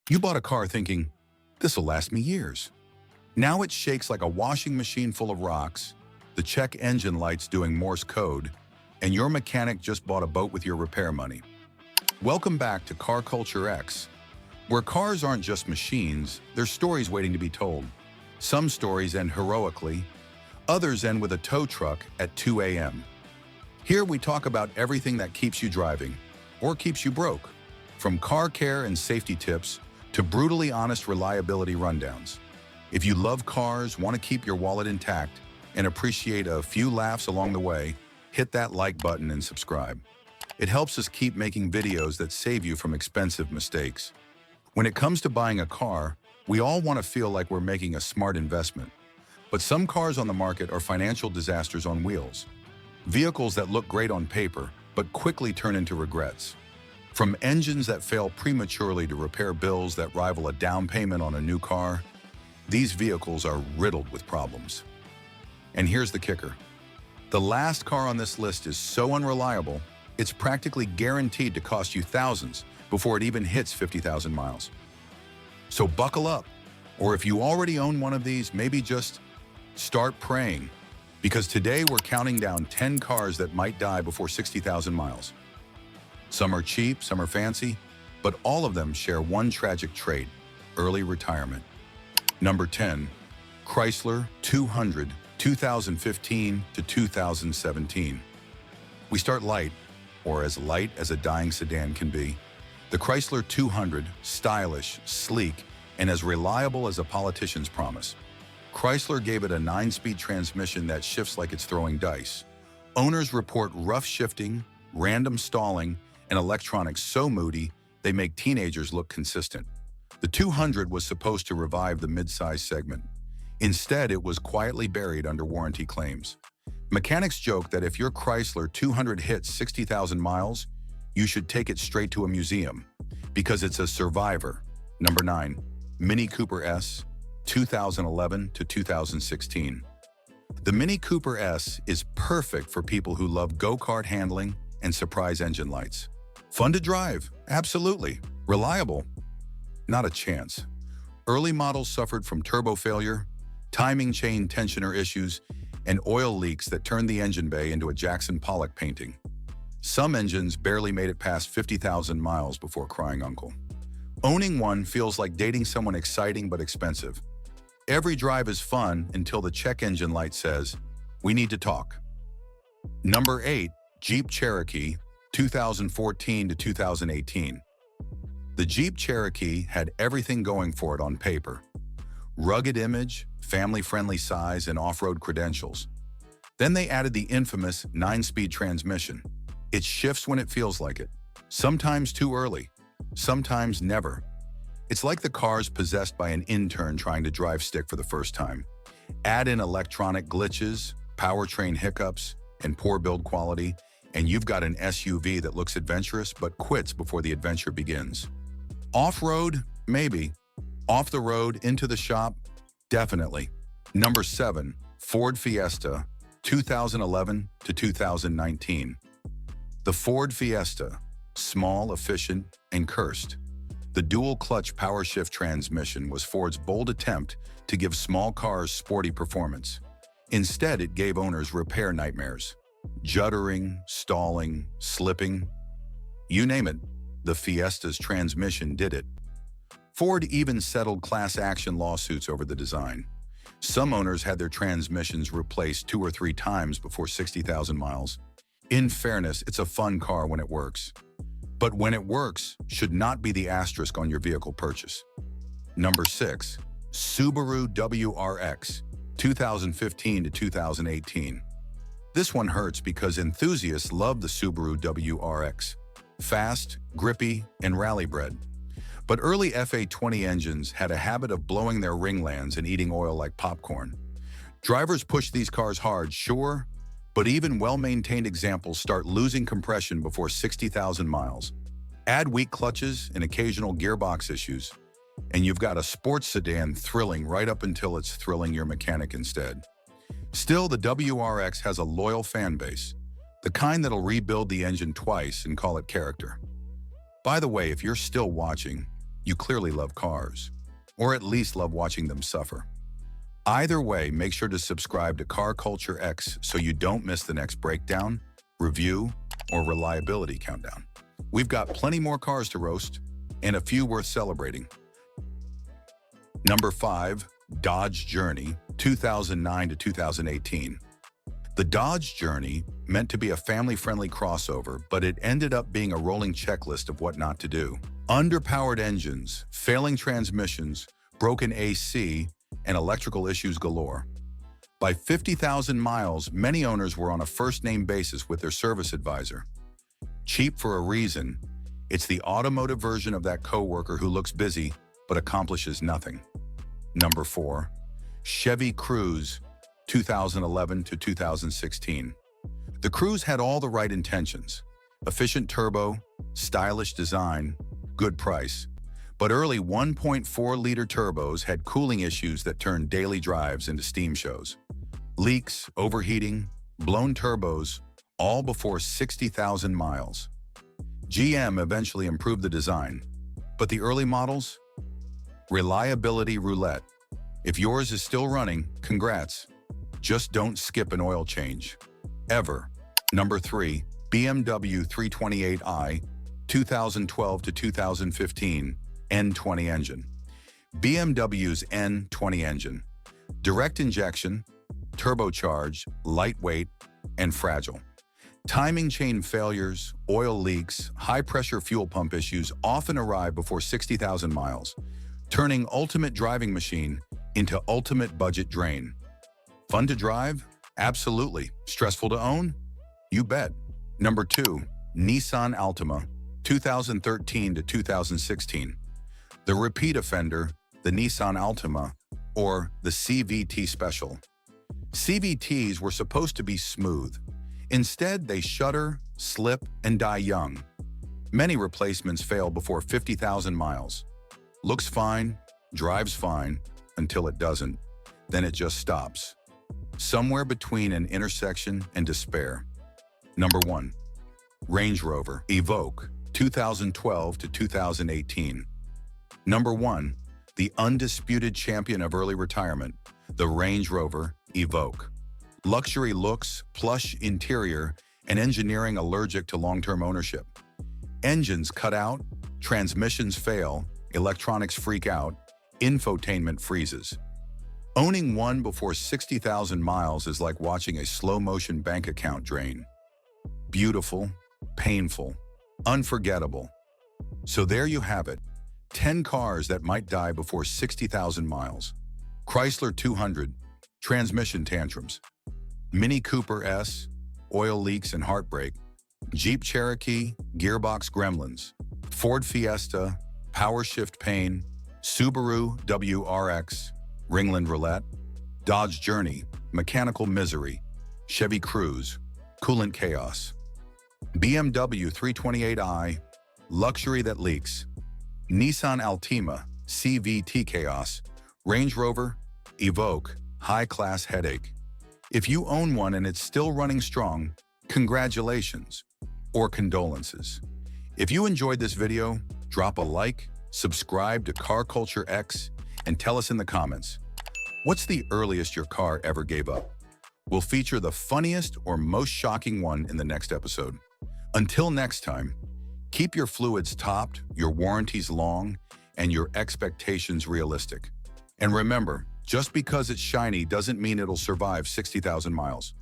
You bought a car thinking, this'll last me years. Now it shakes like a washing machine full of rocks, the check engine light's doing Morse code, and your mechanic just bought a boat with your repair money. Welcome back to CarCulture-X, where cars aren't just machines, they're stories waiting to be told. Some stories end heroically, others end with a tow truck at 2 a.m. Here we talk about everything that keeps you driving, or keeps you broke, from car care and safety tips to brutally honest reliability rundowns. If you love cars, want to keep your wallet intact, and appreciate a few laughs along the way, hit that like button and subscribe. It helps us keep making videos that save you from expensive mistakes. When it comes to buying a car, we all want to feel like we're making a smart investment. But some cars on the market are financial disasters on wheels. Vehicles that look great on paper, but quickly turn into regrets. From engines that fail prematurely to repair bills that rival a down payment on a new car, these vehicles are riddled with problems. And here's the kicker. The last car on this list is so unreliable, it's practically guaranteed to cost you thousands before it even hits 50,000 miles. So buckle up, or if you already own one of these, maybe just start praying, because today we're counting down 10 cars that might die before 60,000 miles. Some are cheap, some are fancy, but all of them share one tragic trait: early retirement. Number 10, Chrysler 200, 2015 to 2017. We start light, or as light as a dying sedan can be. The Chrysler 200, stylish, sleek, and as reliable as a politician's promise. Chrysler gave it a 9-speed transmission that shifts like it's throwing dice. Owners report rough shifting, random stalling, and electronics so moody they make teenagers look consistent. The 200 was supposed to revive the mid-size segment. Instead, it was quietly buried under warranty claims. Mechanics joke that if your Chrysler 200 hits 60,000 miles, you should take it straight to a museum, because it's a survivor. Number 9, Mini Cooper S, 2011 to 2016. The Mini Cooper S is perfect for people who love go-kart handling and surprise engine lights. Fun to drive, absolutely. Reliable, not a chance. Early models suffered from turbo failure, timing chain tensioner issues, and oil leaks that turned the engine bay into a Jackson Pollock painting. Some engines barely made it past 50,000 miles before crying uncle. Owning one feels like dating someone exciting but expensive. Every drive is fun until the check engine light says, "We need to talk." Number 8, Jeep Cherokee, 2014 to 2018. The Jeep Cherokee had everything going for it on paper: rugged image, family-friendly size, and off-road credentials. Then they added the infamous 9-speed transmission. It shifts when it feels like it, sometimes too early, sometimes never. It's like the car's possessed by an intern trying to drive stick for the first time. Add in electronic glitches, powertrain hiccups, and poor build quality, and you've got an SUV that looks adventurous but quits before the adventure begins. Off-road? Maybe. Off the road, into the shop? Definitely. Number 7, Ford Fiesta, 2011 to 2019. The Ford Fiesta, small, efficient, and cursed. The dual-clutch power-shift transmission was Ford's bold attempt to give small cars sporty performance. Instead, it gave owners repair nightmares. Juddering, stalling, slipping. You name it, the Fiesta's transmission did it. Ford even settled class action lawsuits over the design. Some owners had their transmissions replaced 2 or 3 times before 60,000 miles. In fairness, it's a fun car when it works. But when it works, should not be the asterisk on your vehicle purchase. Number 6, Subaru WRX, 2015 to 2018. This one hurts because enthusiasts love the Subaru WRX. Fast, grippy, and rally-bred. But early FA20 engines had a habit of blowing their ringlands and eating oil like popcorn. Drivers push these cars hard, sure, but even well-maintained examples start losing compression before 60,000 miles. Add weak clutches and occasional gearbox issues, and you've got a sports sedan thrilling right up until it's thrilling your mechanic instead. Still, the WRX has a loyal fan base, the kind that'll rebuild the engine twice and call it character. By the way, if you're still watching, you clearly love cars, or at least love watching them suffer. Either way, make sure to subscribe to CarCulture-X so you don't miss the next breakdown, review, or reliability countdown. We've got plenty more cars to roast, and a few worth celebrating. Number 5. Dodge Journey, 2009 to 2018. The Dodge Journey meant to be a family-friendly crossover, but it ended up being a rolling checklist of what not to do. Underpowered engines, failing transmissions, broken AC, and electrical issues galore. By 50,000 miles, many owners were on a first-name basis with their service advisor. Cheap for a reason, it's the automotive version of that coworker who looks busy but accomplishes nothing. Number 4. Chevy Cruze, 2011 to 2016. The Cruze had all the right intentions. Efficient turbo, stylish design, good price. But early 1.4-liter turbos had cooling issues that turned daily drives into steam shows. Leaks, overheating, blown turbos, all before 60,000 miles. GM eventually improved the design, but the early models? Reliability roulette. If yours is still running, congrats. Just don't skip an oil change. Ever. Number 3. BMW 328i, 2012 to 2015, N20 engine. BMW's N20 engine. Direct injection, turbocharged, lightweight, and fragile. Timing chain failures, oil leaks, high-pressure fuel pump issues often arrive before 60,000 miles, turning ultimate driving machine into ultimate budget drain. Fun to drive? Absolutely. Stressful to own? You bet. Number 2. Nissan Altima, 2013 to 2016. The repeat offender, the Nissan Altima, or the CVT Special. CVTs were supposed to be smooth. Instead, they shudder, slip, and die young. Many replacements fail before 50,000 miles. Looks fine, drives fine, until it doesn't. Then it just stops. Somewhere between an intersection and despair. Number 1. Range Rover Evoque, 2012 to 2018. Number 1. The undisputed champion of early retirement, the Range Rover Evoque. Luxury looks, plush interior, and engineering allergic to long-term ownership. Engines cut out, transmissions fail, electronics freak out, infotainment freezes. Owning one before 60,000 miles is like watching a slow-motion bank account drain. Beautiful, painful, unforgettable. So there you have it, 10 cars that might die before 60,000 miles. Chrysler 200, transmission tantrums. Mini Cooper S, oil leaks and heartbreak. Jeep Cherokee, gearbox gremlins. Ford Fiesta, power shift pain. Subaru WRX, Ringland roulette. Dodge Journey, mechanical misery. Chevy Cruze, coolant chaos. BMW 328i, luxury that leaks. Nissan Altima, CVT chaos. Range Rover, Evoque, high-class headache. If you own one and it's still running strong, congratulations or condolences. If you enjoyed this video, drop a like, subscribe to CarCulture-X, and tell us in the comments, what's the earliest your car ever gave up? We'll feature the funniest or most shocking one in the next episode. Until next time, keep your fluids topped, your warranties long, and your expectations realistic. And remember, just because it's shiny doesn't mean it'll survive 60,000 miles.